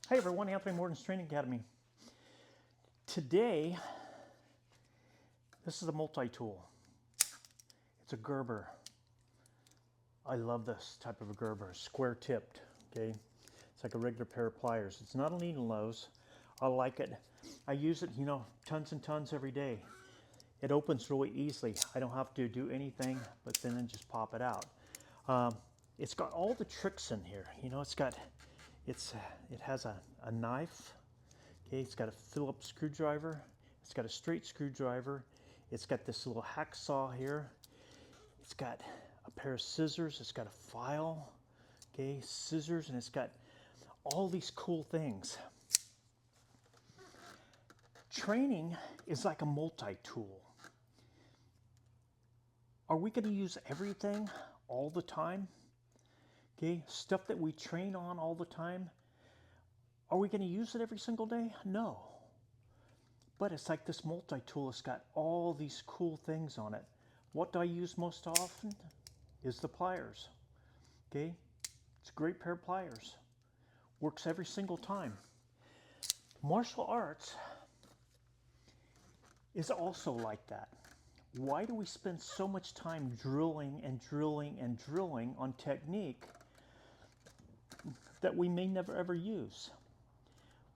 Hey everyone, Anthony Morton's Training Academy. Today, this is a multi-tool. It's a Gerber. I love this type of a Gerber, square tipped, okay? It's like a regular pair of pliers. It's not a needle nose. I like it. I use it, tons and tons every day. It opens really easily. I don't have to do anything but then just pop it out. It's got all the tricks in here. It has a knife. Okay, it's got a Phillips screwdriver. It's got a straight screwdriver. It's got this little hacksaw here. It's got a pair of scissors. It's got a file. Okay, scissors, and it's got all these cool things. Training is like a multi-tool. Are we going to use everything all the time? Okay, stuff that we train on all the time. Are we going to use it every single day? No. But it's like this multi-tool. It's got all these cool things on it. What do I use most often? Is the pliers. Okay, it's a great pair of pliers. Works every single time. Martial arts is also like that. Why do we spend so much time drilling and drilling and drilling on technique that we may never ever use?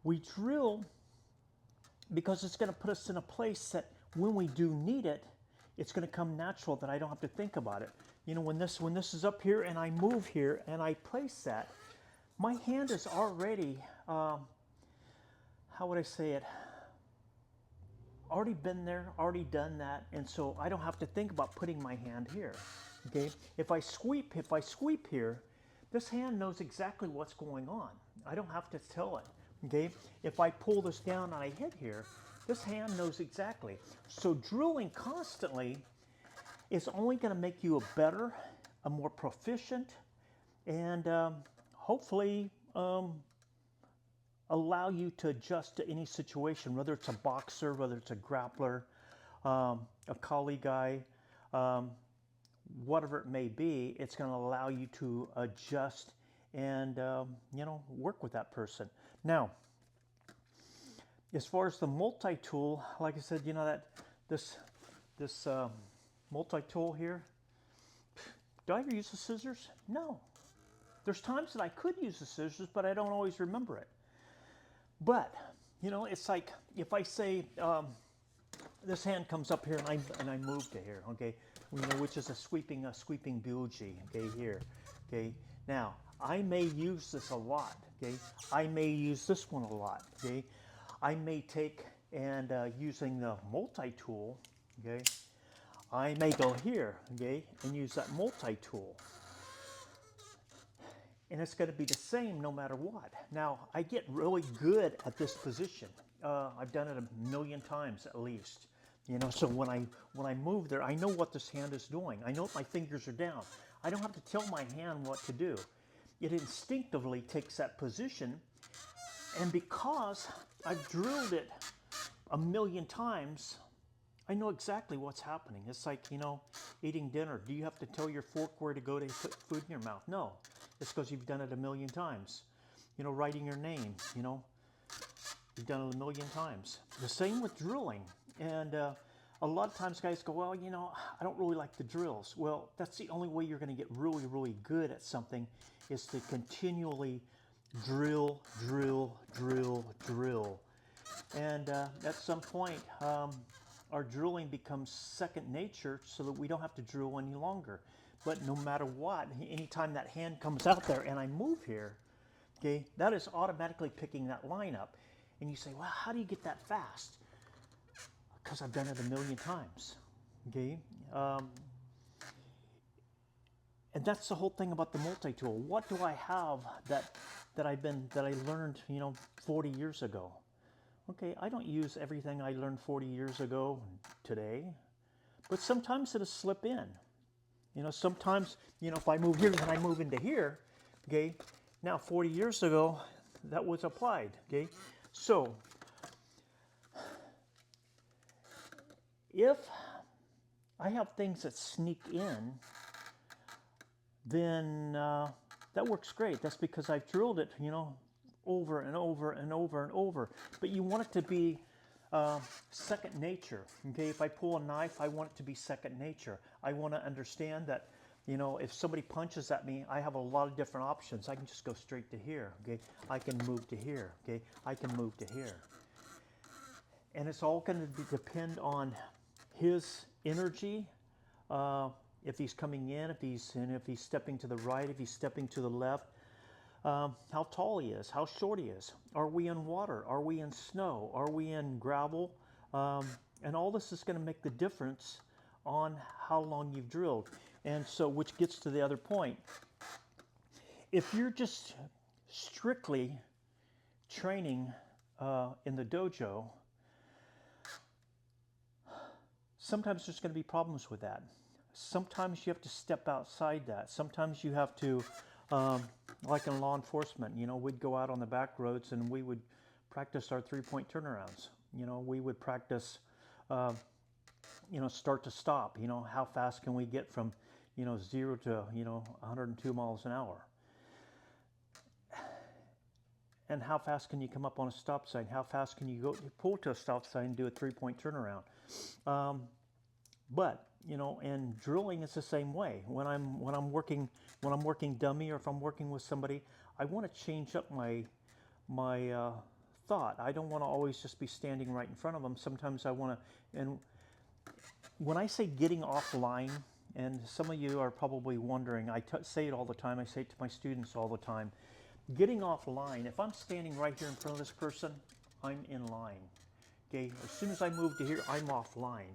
We drill because it's going to put us in a place that when we do need it, it's going to come natural, that I don't have to think about it. When this is up here and I move here and I place that, my hand is already, how would I say it? Already been there, already done that, and so I don't have to think about putting my hand here. Okay, if I sweep here, this hand knows exactly what's going on. I don't have to tell it. Okay, if I pull this down and I hit here, this hand knows exactly. So drilling constantly is only going to make you a better, a more proficient, and hopefully allow you to adjust to any situation, whether it's a boxer, whether it's a grappler, a collie guy, whatever it may be. It's going to allow you to adjust and work with that person. Now, as far as the multi-tool, like I said, this multi-tool here, do I ever use the scissors? No. There's times that I could use the scissors, but I don't always remember it. But it's like if I say this hand comes up here and I move to here, okay, which is a sweeping bougie, okay, here, okay. Now I may use this a lot, okay. I may use this one a lot, okay. I may take and using the multi-tool, okay. I may go here, okay, and use that multi-tool. And it's going to be the same no matter what. Now, I get really good at this position. I've done it a million times at least. So when I move there, I know what this hand is doing. I know what my fingers are down. I don't have to tell my hand what to do. It instinctively takes that position. And because I've drilled it a million times, I know exactly what's happening. It's like, eating dinner. Do you have to tell your fork where to go to put food in your mouth? No. It's because you've done it a million times. Writing your name, you've done it a million times. The same with drilling. And a lot of times guys go, well, I don't really like the drills. Well, that's the only way you're going to get really, really good at something, is to continually drill, drill, drill, drill. And at some point, our drilling becomes second nature, so that we don't have to drill any longer. But no matter what, anytime that hand comes out there and I move here, okay, that is automatically picking that line up. And you say, well, how do you get that fast? Because I've done it a million times, okay? And that's the whole thing about the multi-tool. What do I have that I learned, 40 years ago? Okay, I don't use everything I learned 40 years ago today, but sometimes it'll slip in. Sometimes, if I move here and I move into here, okay, now 40 years ago, that was applied, okay? So, if I have things that sneak in, then that works great. That's because I've drilled it, over and over and over and over. But you want it to be second nature. Okay, if I pull a knife, I want it to be second nature. I want to understand that, you know, if somebody punches at me, I have a lot of different options. I can just go straight to here. Okay, I can move to here. Okay, I can move to here. And it's all going to depend on his energy. If he's coming in, if he's stepping to the right, if he's stepping to the left. How tall he is, how short he is. Are we in water? Are we in snow? Are we in gravel? And all this is going to make the difference on how long you've drilled. And so, which gets to the other point. If you're just strictly training in the dojo, sometimes there's going to be problems with that. Sometimes you have to step outside that. Sometimes you have to, like in law enforcement, you know, we'd go out on the back roads and we would practice our three-point turnarounds. You know, we would practice, you know, start to stop. You know, how fast can we get from, you know, 0 to, you know, 102 miles an hour? And how fast can you come up on a stop sign? How fast can you go pull to a stop sign and do a three-point turnaround? But you know, and drilling is the same way. When I'm working dummy, or if I'm working with somebody, I want to change up my thought. I don't want to always just be standing right in front of them. Sometimes I want to. And when I say getting offline, and some of you are probably wondering, I say it all the time. I say it to my students all the time. Getting offline. If I'm standing right here in front of this person, I'm in line. Okay. As soon as I move to here, I'm offline.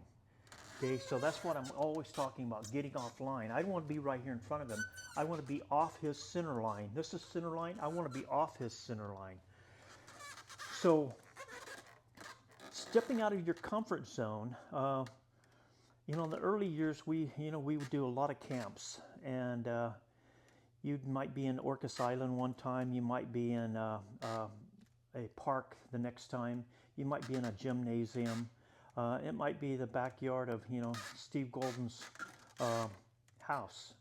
Okay, so that's what I'm always talking about, getting offline. I don't want to be right here in front of him. I want to be off his center line. This is center line. I want to be off his center line. So, stepping out of your comfort zone, you know, in the early years, we would do a lot of camps. And you might be in Orcas Island one time. You might be in a park the next time. You might be in a gymnasium. It might be the backyard of, you know, Steve Golden's house,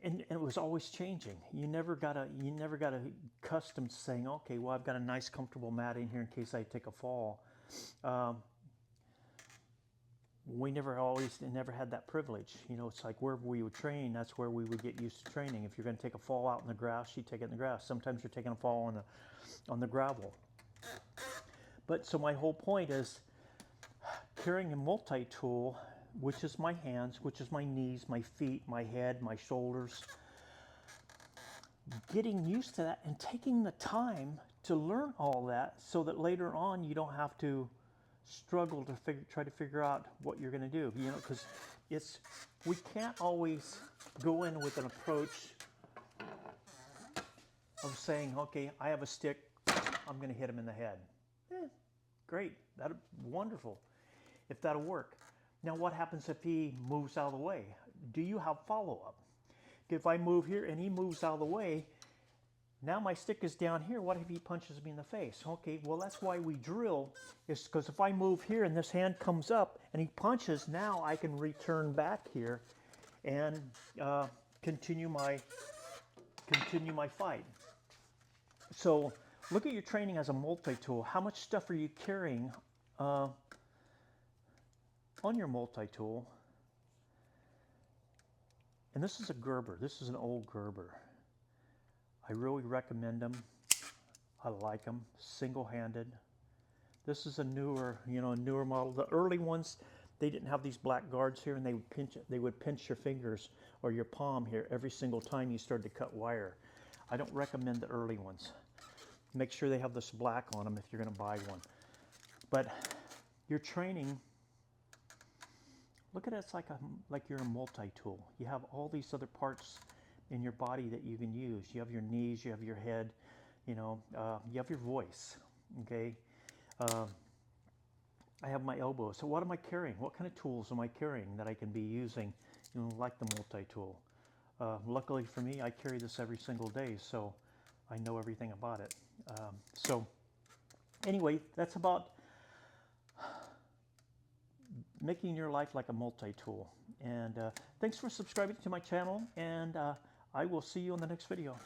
and it was always changing. You never got accustomed to saying, okay, well, I've got a nice comfortable mat in here in case I take a fall. We never had that privilege. You know, it's like wherever we would train, that's where we would get used to training. If you're going to take a fall out in the grass, you take it in the grass. Sometimes you're taking a fall on the gravel. But so my whole point is carrying a multi-tool, which is my hands, which is my knees, my feet, my head, my shoulders, getting used to that and taking the time to learn all that so that later on you don't have to struggle to try to figure out what you're going to do. You know, because we can't always go in with an approach of saying, okay, I have a stick, I'm going to hit him in the head. Great, that's wonderful, if that'll work. Now what happens if he moves out of the way? Do you have follow-up? If I move here and he moves out of the way, now my stick is down here, what if he punches me in the face? Okay, well that's why we drill, is because if I move here and this hand comes up and he punches, now I can return back here and continue my fight. So look at your training as a multi-tool. How much stuff are you carrying on your multi-tool? And this is a Gerber. This is an old Gerber. I really recommend them. I like them. Single-handed. This is a newer model. The early ones, they didn't have these black guards here, and they would pinch your fingers or your palm here every single time you started to cut wire. I don't recommend the early ones. Make sure they have this black on them if you're going to buy one. But your training, look at it, it's like you're a multi-tool. You have all these other parts in your body that you can use. You have your knees, you have your head, you know, you have your voice, okay? I have my elbow. So what am I carrying? What kind of tools am I carrying that I can be using, you know, like the multi-tool? Luckily for me, I carry this every single day, so I know everything about it. So anyway, that's about making your life like a multi-tool. And thanks for subscribing to my channel, and I will see you in the next video.